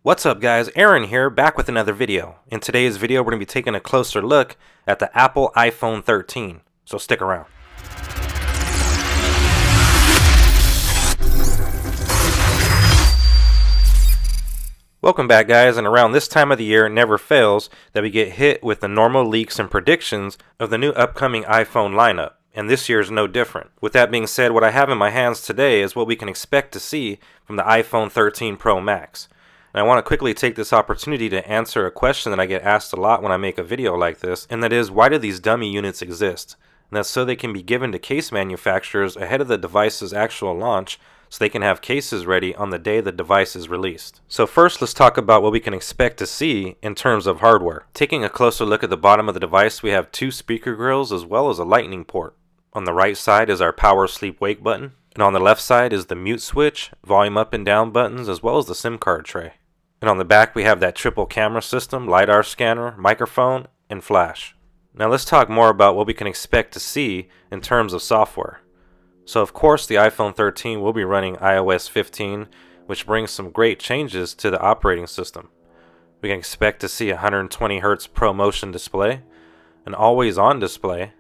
What's up guys, Aaron here, back with another video. In today's video we're going to be taking a closer look at the Apple iPhone 13, so stick around. Welcome back guys, and around this time of the year it never fails that we get hit with the normal leaks and predictions of the new upcoming iPhone lineup, and this year is no different. With that being said, what I have in my hands today is what we can expect to see from the iPhone 13 Pro Max. And I want to quickly take this opportunity to answer a question that I get asked a lot when I make a video like this, and that is, why do these dummy units exist? And that's so they can be given to case manufacturers ahead of the device's actual launch, so they can have cases ready on the day the device is released. So first, let's talk about what we can expect to see in terms of hardware. Taking a closer look at the bottom of the device, we have two speaker grills as well as a lightning port. On the right side is our power sleep wake button, and on the left side is the mute switch, volume up and down buttons, as well as the SIM card tray. And on the back we have that triple camera system, LiDAR scanner, microphone, and flash. Now let's talk more about what we can expect to see in terms of software. So of course the iPhone 13 will be running iOS 15, which brings some great changes to the operating system. We can expect to see a 120Hz ProMotion display, an always-on display,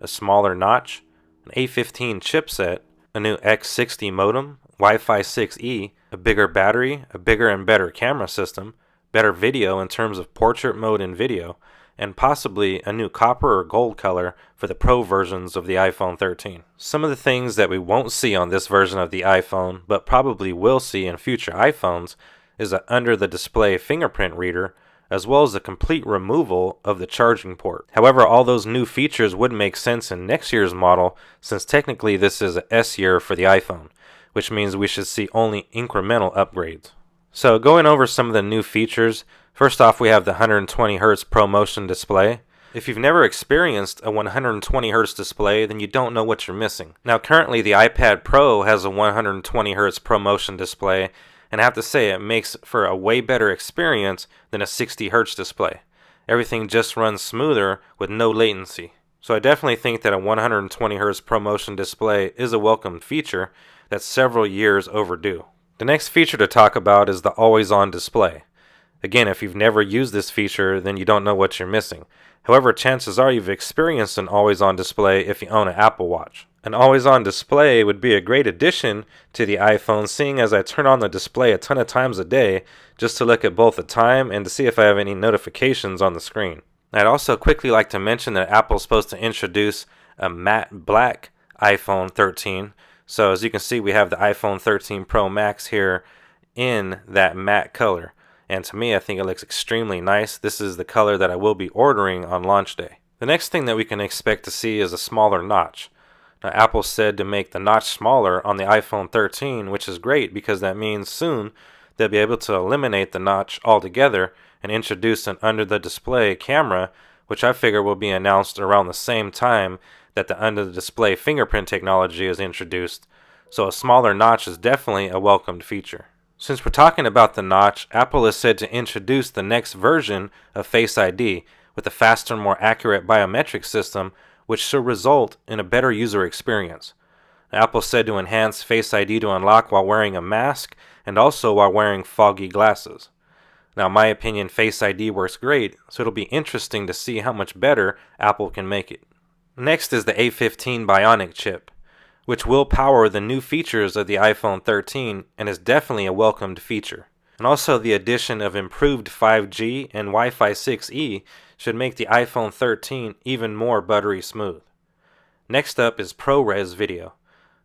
a smaller notch, an A15 chipset, a new X60 modem, Wi-Fi 6E, a bigger battery, a bigger and better camera system, better video in terms of portrait mode and video, and possibly a new copper or gold color for the Pro versions of the iPhone 13. Some of the things that we won't see on this version of the iPhone, but probably will see in future iPhones, is an under-the-display fingerprint reader, as well as the complete removal of the charging port. However, all those new features would make sense in next year's model, since technically this is an S year for the iPhone, which means we should see only incremental upgrades. So going over some of the new features, first off we have the 120Hz ProMotion display. If you've never experienced a 120Hz display, then you don't know what you're missing. Now currently the iPad Pro has a 120Hz ProMotion display, and I have to say it makes for a way better experience than a 60Hz display. Everything just runs smoother with no latency. So I definitely think that a 120Hz ProMotion display is a welcome feature that's several years overdue. The next feature to talk about is the always-on display. Again, if you've never used this feature, then you don't know what you're missing. However, chances are you've experienced an always-on display if you own an Apple Watch. An always-on display would be a great addition to the iPhone, seeing as I turn on the display a ton of times a day just to look at both the time and to see if I have any notifications on the screen. I'd also quickly like to mention that Apple's supposed to introduce a matte black iPhone 13. So as you can see, we have the iPhone 13 Pro Max here in that matte color. And to me, I think it looks extremely nice. This is the color that I will be ordering on launch day. The next thing that we can expect to see is a smaller notch. Now, Apple said to make the notch smaller on the iPhone 13, which is great because that means soon they'll be able to eliminate the notch altogether and introduce an under-the-display camera, which I figure will be announced around the same time that the under-the-display fingerprint technology is introduced, so a smaller notch is definitely a welcomed feature. Since we're talking about the notch, Apple is said to introduce the next version of Face ID with a faster, more accurate biometrics system, which should result in a better user experience. Apple said to enhance Face ID to unlock while wearing a mask and also while wearing foggy glasses. Now, in my opinion, Face ID works great, so it'll be interesting to see how much better Apple can make it. Next is the A15 Bionic chip, which will power the new features of the iPhone 13 and is definitely a welcomed feature. And also the addition of improved 5G and Wi-Fi 6E should make the iPhone 13 even more buttery smooth. Next up is ProRes Video.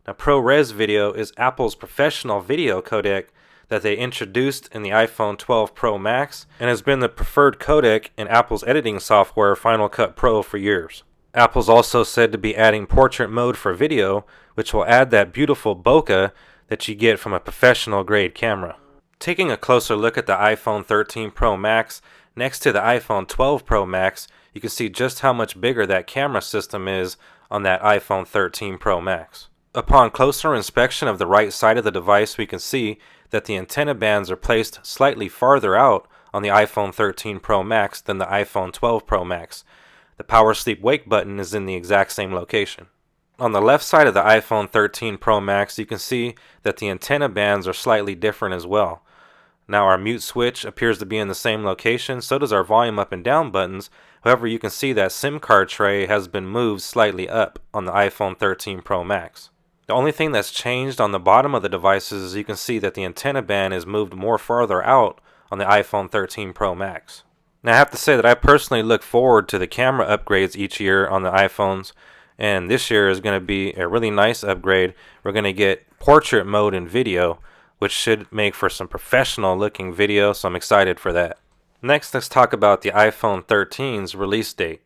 Now ProRes Video is Apple's professional video codec that they introduced in the iPhone 12 Pro Max and has been the preferred codec in Apple's editing software Final Cut Pro for years. Apple's also said to be adding portrait mode for video, which will add that beautiful bokeh that you get from a professional grade camera. Taking a closer look at the iPhone 13 Pro Max next to the iPhone 12 Pro Max, you can see just how much bigger that camera system is on that iPhone 13 Pro Max. Upon closer inspection of the right side of the device, we can see that the antenna bands are placed slightly farther out on the iPhone 13 Pro Max than the iPhone 12 Pro Max. The power sleep wake button is in the exact same location. On the left side of the iPhone 13 Pro Max, you can see that the antenna bands are slightly different as well. Now our mute switch appears to be in the same location, so does our volume up and down buttons. However, you can see that SIM card tray has been moved slightly up on the iPhone 13 Pro Max. The only thing that's changed on the bottom of the devices is you can see that the antenna band is moved more farther out on the iPhone 13 Pro Max. Now I have to say that I personally look forward to the camera upgrades each year on the iPhones, and this year is going to be a really nice upgrade. We're going to get portrait mode in video, which should make for some professional looking video, so I'm excited for that. Next, let's talk about the iPhone 13's release date.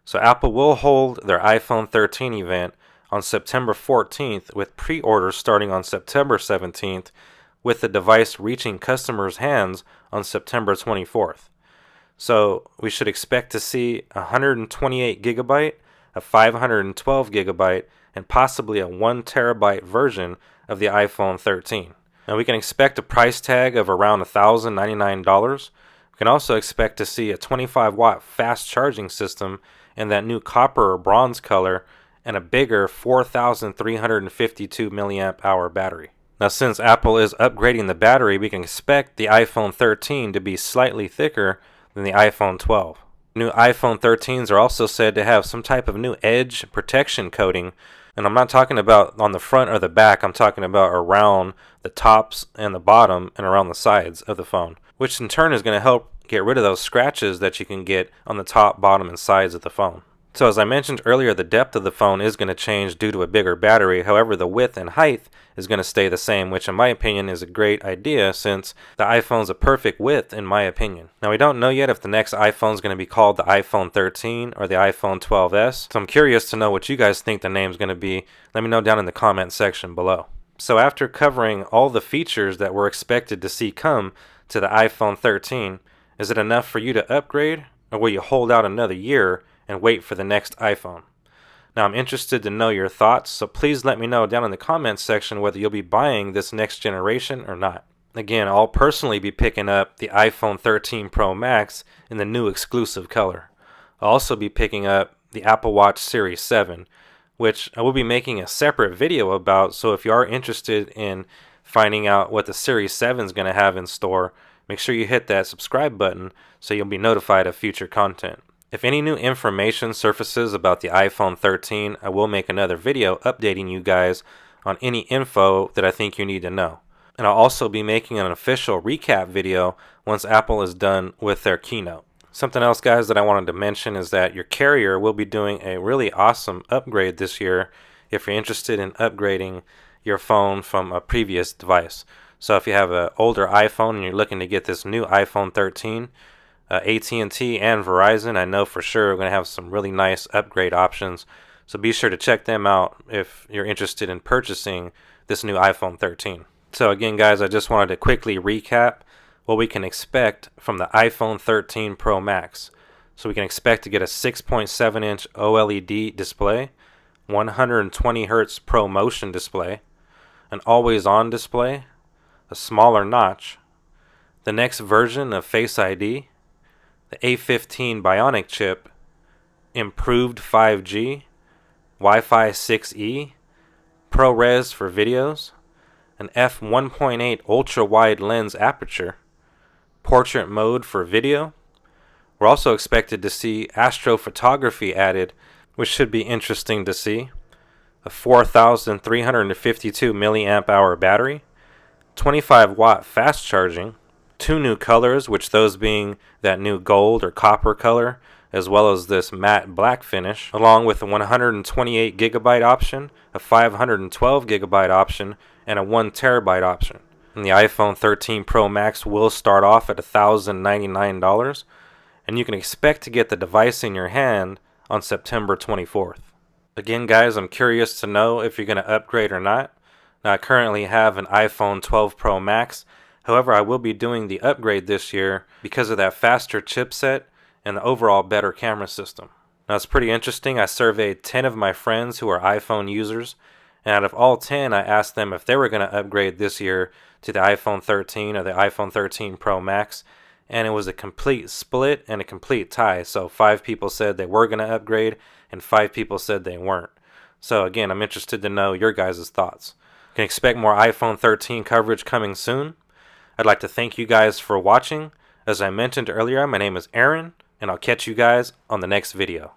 So Apple will hold their iPhone 13 event on September 14th with pre-orders starting on September 17th, with the device reaching customers' hands on September 24th. So we should expect to see a 128 gigabyte, a 512 gigabyte, and possibly a 1 terabyte version of the iPhone 13. Now we can expect a price tag of around $1,099. We can also expect to see a 25 watt fast charging system in that new copper or bronze color and a bigger 4,352 milliamp hour battery. Now since Apple is upgrading the battery, we can expect the iPhone 13 to be slightly thicker than the iPhone 12. New iPhone 13s are also said to have some type of new edge protection coating, and I'm not talking about on the front or the back, I'm talking about around the tops and the bottom and around the sides of the phone, which in turn is going to help get rid of those scratches that you can get on the top, bottom, and sides of the phone. So as I mentioned earlier, the depth of the phone is going to change due to a bigger battery. However, the width and height is going to stay the same, which in my opinion is a great idea since the iPhone's a perfect width in my opinion. Now we don't know yet if the next iPhone is going to be called the iPhone 13 or the iPhone 12s. So I'm curious to know what you guys think the name's going to be. Let me know down in the comment section below. So after covering all the features that we're expected to see come to the iPhone 13, is it enough for you to upgrade, or will you hold out another year and wait for the next iPhone? Now I'm interested to know your thoughts, so please let me know down in the comments section whether you'll be buying this next generation or not. Again, I'll personally be picking up the iPhone 13 Pro Max in the new exclusive color. I'll also be picking up the Apple Watch Series 7, which I will be making a separate video about, so if you are interested in finding out what the Series 7 is going to have in store, make sure you hit that subscribe button so you'll be notified of future content. If any new information surfaces about the iPhone 13, I will make another video updating you guys on any info that I think you need to know. And I'll also be making an official recap video once Apple is done with their keynote. Something else, guys, that I wanted to mention is that your carrier will be doing a really awesome upgrade this year if you're interested in upgrading your phone from a previous device. So if you have an older iPhone and you're looking to get this new iPhone 13, AT&T and Verizon, I know for sure, are going to have some really nice upgrade options. So be sure to check them out if you're interested in purchasing this new iPhone 13. So again, guys, I just wanted to quickly recap what we can expect from the iPhone 13 Pro Max. So we can expect to get a 6.7-inch OLED display, 120 Hz ProMotion display, an always-on display, a smaller notch, the next version of Face ID, the A15 Bionic chip, improved 5G, Wi-Fi 6E, ProRes for videos, an f1.8 ultra-wide lens aperture, portrait mode for video. We're also expected to see astrophotography added, which should be interesting to see, a 4,352 milliamp hour battery, 25 watt fast charging, 2 new colors, which those being that new gold or copper color, as well as this matte black finish, along with a 128 gigabyte option, a 512 gigabyte option, and a 1 terabyte option. And the iPhone 13 Pro Max will start off at $1,099, and you can expect to get the device in your hand on September 24th. Again, guys, I'm curious to know if you're going to upgrade or not. Now, I currently have an iPhone 12 Pro Max. However, I will be doing the upgrade this year because of that faster chipset and the overall better camera system. Now, it's pretty interesting. I surveyed 10 of my friends who are iPhone users, and out of all 10, I asked them if they were going to upgrade this year to the iPhone 13 or the iPhone 13 Pro Max, and it was a complete split and a complete tie. So 5 people said they were going to upgrade, and 5 people said they weren't. So again, I'm interested to know your guys' thoughts. You can expect more iPhone 13 coverage coming soon. I'd like to thank you guys for watching. As I mentioned earlier, my name is Aaron, and I'll catch you guys on the next video.